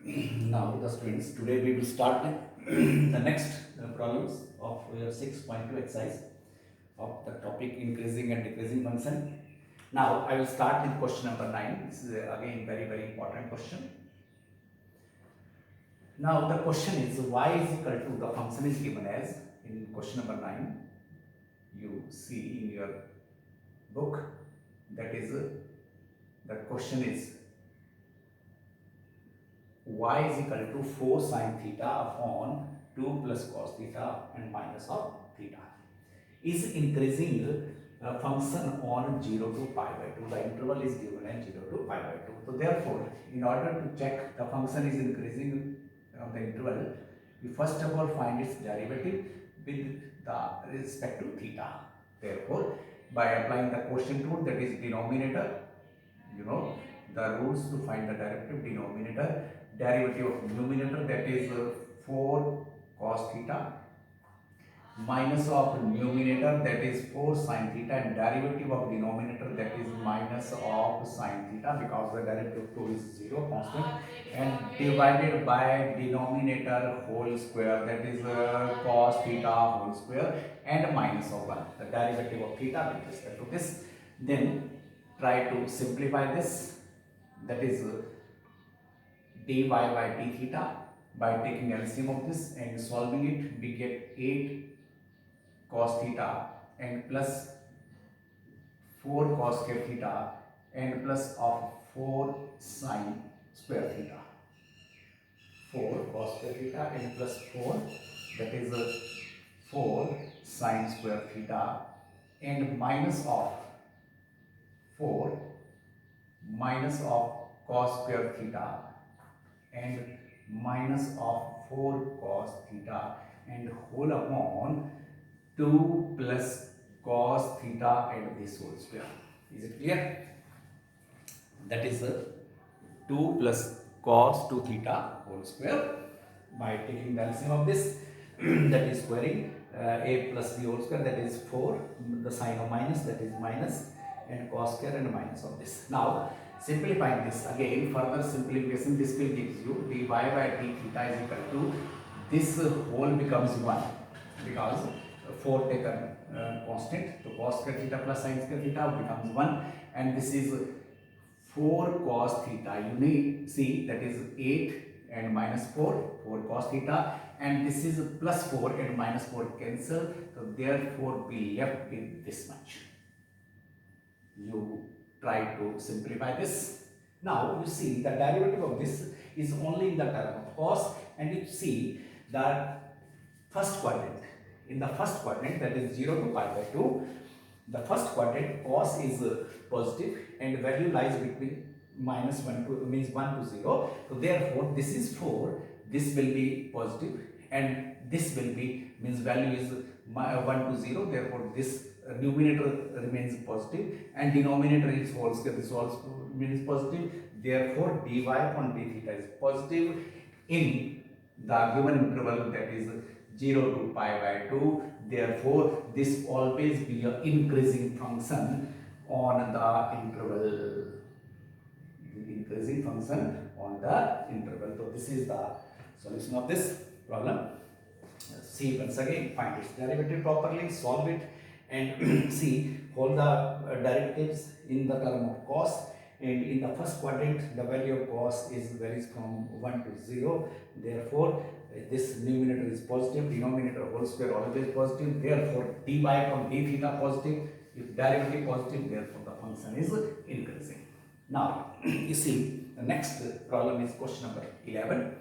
Now, the students, today we will start the next problems of your 6.2 exercise of the topic increasing and decreasing function. Now, I will start with question number 9. This is again very important question. Now, the question is y is equal to, the function is given as, in question number 9, you see in your book, that is, the question is y is equal to 4 sin theta upon 2 plus cos theta and minus of theta is increasing function on 0 to pi by 2. The interval is given as 0 to pi by 2. So therefore, in order to check the function is increasing on the interval, we first of all find its derivative with the respect to theta. Therefore, by applying the quotient rule, that is denominator, you know the rules to find the derivative of numerator, that is 4 cos theta, minus of numerator, that is 4 sin theta, and derivative of denominator, that is minus of sin theta, because the derivative of 2 is 0 constant, and divided by denominator whole square, that is cos theta whole square, and minus of 1, the derivative of theta with respect to this. Then try to simplify this, that is dy by d theta. By taking LCM of this and solving it, we get 8 cos theta and plus 4 cos square theta and plus of 4 sin square theta. 4 cos square theta and plus 4, that is 4 sin square theta, and minus of 4 minus of cos square theta and minus of 4 cos theta and whole upon 2 plus cos theta and this whole square. Is it clear? That is 2 plus cos 2 theta whole square. By taking the LCM of this, that is squaring a plus b whole square, that is 4, the sign of minus, that is minus, and cos square and minus of this. Now, simplifying this again, further simplification, this will gives you dy by d theta is equal to, this whole becomes 1 because 4 taken constant, so cos square theta plus sin square theta becomes 1, and this is 4 cos theta. You need see, that is 8 and minus 4 cos theta, and this is plus 4 and minus 4 cancel, so therefore we left with this much. You try to simplify this. Now you see the derivative of this is only in the term of cos, and you see that first quadrant, in the first quadrant, that is 0 to pi by 2, the first quadrant cos is positive and value lies between minus 1 to, means 1 to 0, so therefore this is 4, this will be positive, and this will be, means value is 1 to 0, therefore this numerator remains positive and denominator is whole square, this also means positive, therefore dy upon d theta is positive in the given interval, that is 0 to pi by 2, therefore this always be an increasing function on the interval, increasing function on the interval. So this is the solution of this problem. See once again, find its derivative properly, solve it, and see all the derivatives in the term of cos, and in the first quadrant the value of cos is varies from 1 to 0, therefore this numerator is positive, denominator whole square always positive, therefore dy from d theta positive, if derivative positive, therefore the function is increasing. Now you see the next problem is question number 11.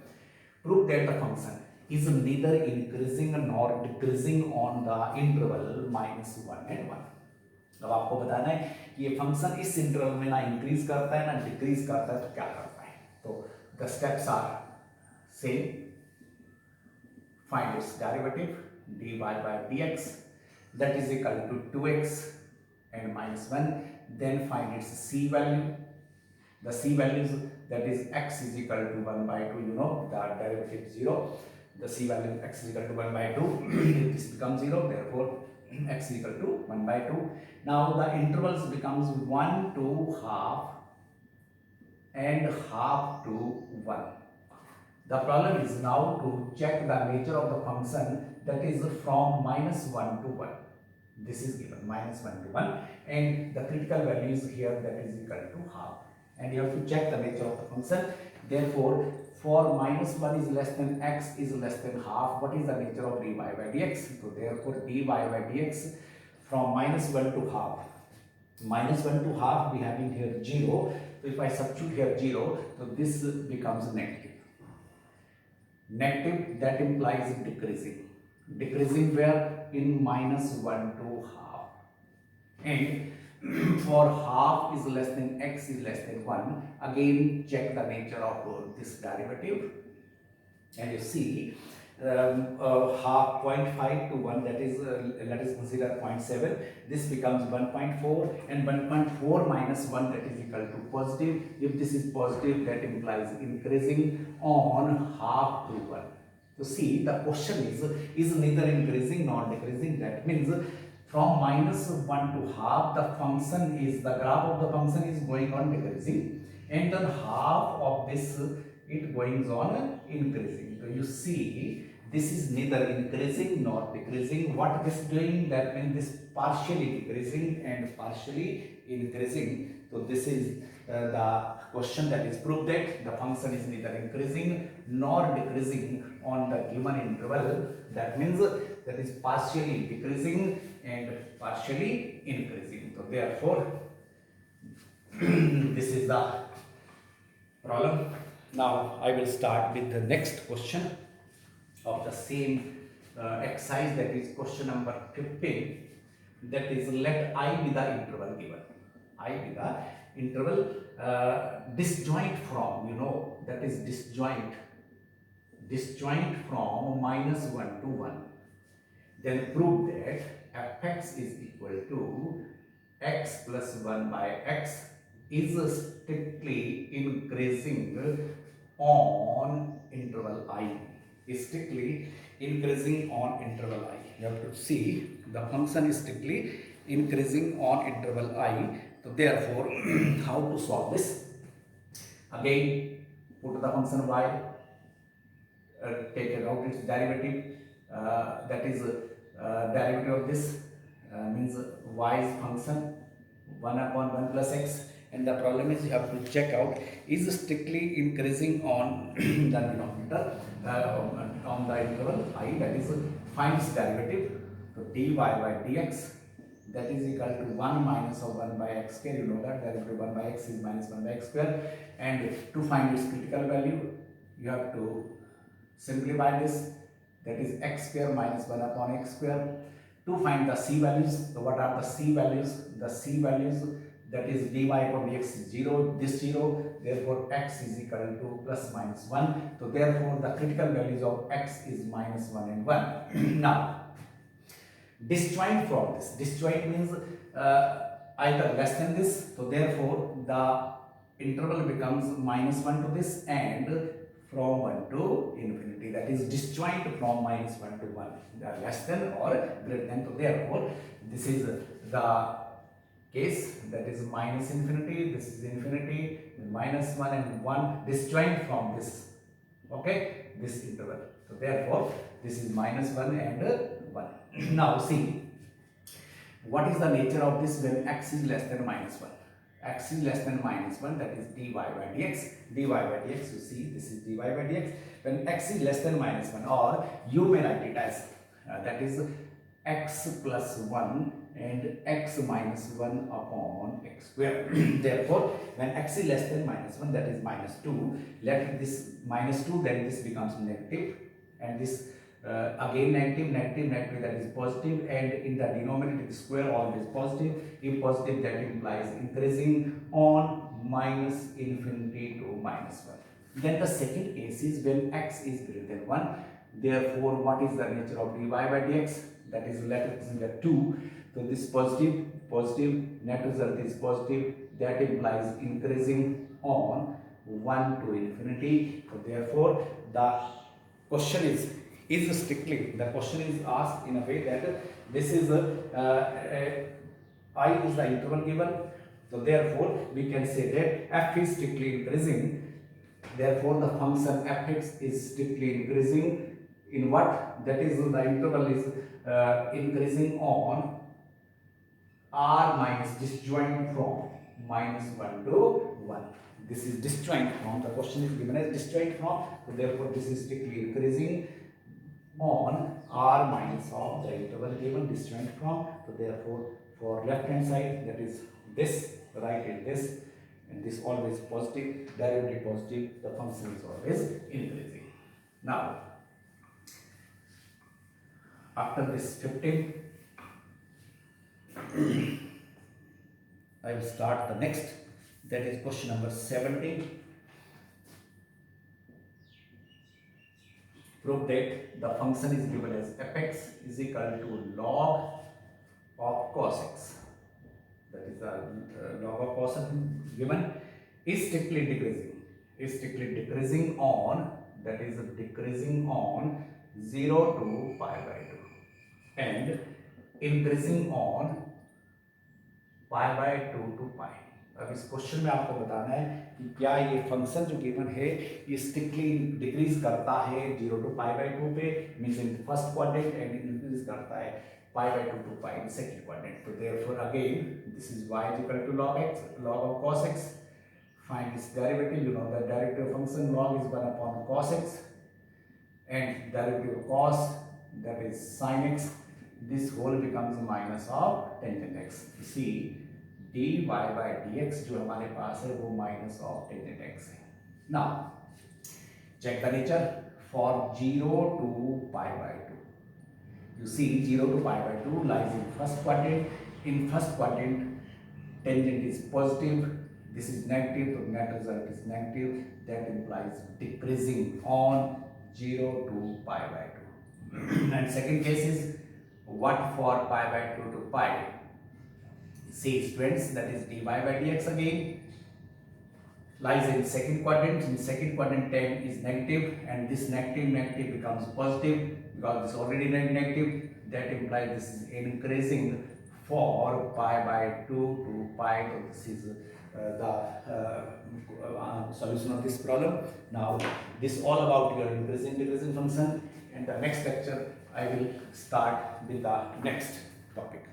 Prove that the function is neither increasing nor decreasing on the interval minus 1 and 1. अब आपको बताना है कि ये function इस interval में ना increase करता है ना डिक्रीज करता है, तो क्या करता है. तो the steps are same. Find its derivative dy by dx, that is equal to 2x and minus 1. Then find its c value. The c values, that is x is equal to 1 by 2, you know the derivative 0. The c value x is equal to 1 by 2, this becomes 0, therefore x is equal to 1 by 2. Now the intervals becomes 1 to half and half to 1. The problem is now to check the nature of the function that is from -1 to 1. This is given -1 to 1 and the critical value is here, that is equal to half, and you have to check the nature of the function. Therefore, for -1 is less than x is less than half, what is the nature of dy by dx? So therefore dy by dx from -1 to half, -1 to half we have in here 0. So if I substitute here 0, so this becomes negative. Negative, that implies decreasing. Decreasing where? In -1 to half. And for half is less than x is less than 1, again check the nature of this derivative, and you see half 0.5 to 1, that is let us consider 0.7, this becomes 1.4, and 1.4 minus 1, that is equal to positive. If this is positive, that implies increasing on half to 1. So see, the question is neither increasing nor decreasing. That means from -1 to half, the function is, the graph of the function is going on decreasing, and then half of this it goes on increasing. So you see, this is neither increasing nor decreasing. What this doing? That means this partially decreasing and partially increasing. So this is the question that is proved that the function is neither increasing nor decreasing on the given interval. That means that is partially decreasing and partially increasing. So therefore this is the problem. Now I will start with the next question of the same exercise, that is question number 15, that is let I be the interval given. I be the interval disjoint from, you know, that is disjoint from -1 to 1. Then prove that fx is equal to x plus 1 by x is strictly increasing on interval I. Is strictly increasing on interval I. You have to see the function is strictly increasing on interval I. So therefore, how to solve this? Again, put the function y, take out its derivative. That is derivative of this means y's function 1 upon 1 plus x. And the problem is you have to check out is strictly increasing on the denominator on the interval I, that is find its derivative. So dy by dx, that is equal to 1 minus of 1 by x square. You know that derivative 1 by x is -1 by x square. And to find its critical value, you have to simplify this, that is x square minus 1 upon x square. To find the c values, so what are the c values? The c values, that is dy upon dx is 0, this 0, therefore x is equal to plus minus 1. So therefore the critical values of x is -1 and 1. Now disjoint from this, disjoint means either less than this, so therefore the interval becomes -1 to this and from 1 to infinity, that is disjoint from -1 to 1, they are less than or greater than. So therefore this is the case, that is -infinity, this is infinity, -1 and 1 disjoint from this, okay, this interval. So therefore this is -1 and 1. Now see, what is the nature of this when x is less than -1? X is less than -1, that is dy by dx. Dy by dx, you see, this is dy by dx. When x is less than -1, or you may write it as that is x plus 1 and x minus 1 upon x square. Therefore, when x is less than -1, that is -2, let this -2, then this becomes negative, and this again negative, that is positive, and in the denominator the square always positive. If positive, that implies increasing on -infinity to -1. Then the second case is when x is greater than 1. Therefore, what is the nature of dy by dx? That is, let us consider 2. So this positive, net result is positive, that implies increasing on 1 to infinity. So therefore the question is strictly, the question is asked in a way that this is I is the interval given. So therefore we can say that f is strictly increasing Therefore, the function fx is strictly increasing in what? That is, the interval is increasing on r minus disjoint from -1 to 1. This is disjoint from. The question is given as disjoint from. So therefore, this is strictly increasing on r minus of the interval given disjoint from. So therefore, for left hand side, that is this, right hand this, and this always positive, derivative positive, the function is always increasing. Now, after this 15, I will start the next, that is question number 17. Prove that the function is given as fx is equal to log of cos x. That is the log of cos x given is strictly decreasing on, that is decreasing on 0 to pi by 2 and increasing on pi by 2 to pi. अब इस question में आपको बताना है कि क्या ये function जो गिवन है ये स्ट्रिक्टली डिक्रीज करता है 0 टू पाई बाय 2 पे, means in first quadrant, and increase करता है pi by 2 to pi in second quadrant. So therefore again this is y is equal to log x, log of cos x. Find its derivative. You know the derivative function log is 1 upon cos x, and derivative of cos, that is sin x. This whole becomes minus of tangent x. You see dy by dx जो हमारे पास है वो minus of tangent x है. Now check the nature for 0 to pi by 2. You see 0 to pi by 2 lies in first quadrant. In first quadrant, tangent is positive, this is negative, so net result is negative. That implies decreasing on 0 to pi by 2. And second case is what for pi by 2 to pi? See students, that is dy by dx again lies in second quadrant. In second quadrant, tan is negative, and this negative becomes positive because this already negative. That implies this is increasing for pi by 2 to pi. So this is the solution of this problem. Now this all about your decreasing function, and the next lecture I will start with the next topic.